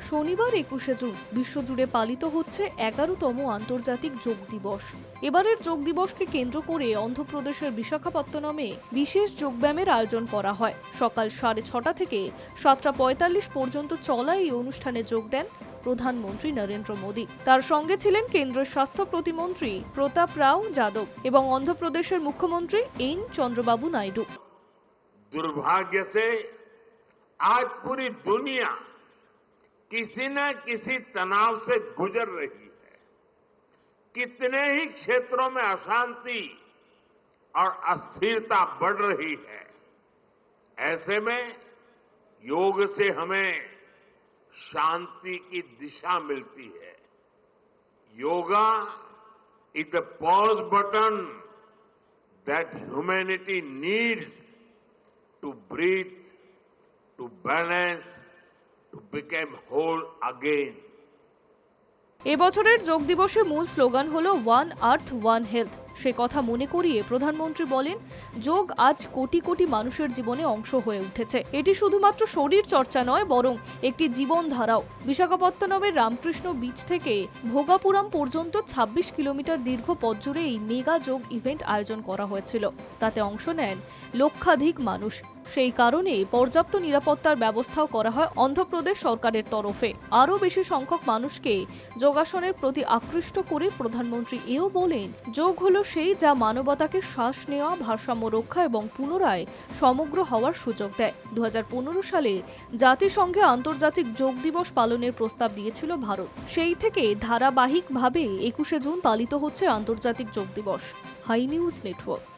শনিবার 21শে জুন বিশ্বজুড়ে পালিত হচ্ছে 11তম আন্তর্জাতিক যোগ দিবস। এবারের যোগ দিবসকে কেন্দ্র করে অন্ধ্রপ্রদেশের বিশাখাপত্তনমে বিশেষ যোগব্যায়ামের আয়োজন করা হয়। সকাল 6:30 থেকে 7:45 পর্যন্ত চলা এই অনুষ্ঠানে যোগ দেন প্রধানমন্ত্রী নরেন্দ্র মোদী। তার সঙ্গে ছিলেন কেন্দ্রের স্বাস্থ্য প্রতিমন্ত্রী প্রতাপ রাও যাদব এবং অন্ধ্রপ্রদেশের মুখ্যমন্ত্রী এন চন্দ্রবাবু নাইডু। दुर्भाग्य से आज पूरी दुनिया किसी न किसी तनाव से गुजर रही है। कितने ही क्षेत्रों में अशांति और अस्थिरता बढ़ रही है। ऐसे में योग से हमें शांति की दिशा मिलती है। Yoga is the pause button that humanity needs to breathe, to balance, to become whole again. এবছরের যোগ দিবসের মূল স্লোগান হলো ওয়ান আর্থ ওয়ান হেলথ। সে কথা মনে করিয়ে প্রধানমন্ত্রী বলেন, যোগ আজ কোটি কোটি মানুষের জীবনে অংশ হয়ে উঠেছে। এটি শুধুমাত্র শরীর চর্চা নয়, বরং একটি জীবনধারাও। বিশাখাপত্তনমের রামকৃষ্ণ বিচ থেকে ভোগাপুরম পর্যন্ত 26 কিলোমিটার দীর্ঘ পথ জুড়ে এই মেগা যোগ ইভেন্ট আয়োজন করা হয়েছিল। তাতে অংশ নেন লক্ষাধিক মানুষ। সেই কারণে পর্যাপ্ত নিরাপত্তার ব্যবস্থাও করা হয় অন্ধ্রপ্রদেশ সরকারের তরফে। আরও বেশি সংখ্যক মানুষকে যোগাসনের প্রতি আকৃষ্ট করে প্রধানমন্ত্রী এও বলেন, যোগ হলো সেই যা মানবতাকে শ্বাস নেওয়া, ভারসাম্য রক্ষা এবং পুনরায় সমগ্র হওয়ার সুযোগ দেয়। 2015 সালে জাতিসংঘে আন্তর্জাতিক যোগ দিবস পালনের প্রস্তাব দিয়েছিল ভারত। সেই থেকে ধারাবাহিকভাবে 21শে জুন পালিত হচ্ছে আন্তর্জাতিক যোগ দিবস। Hi news network.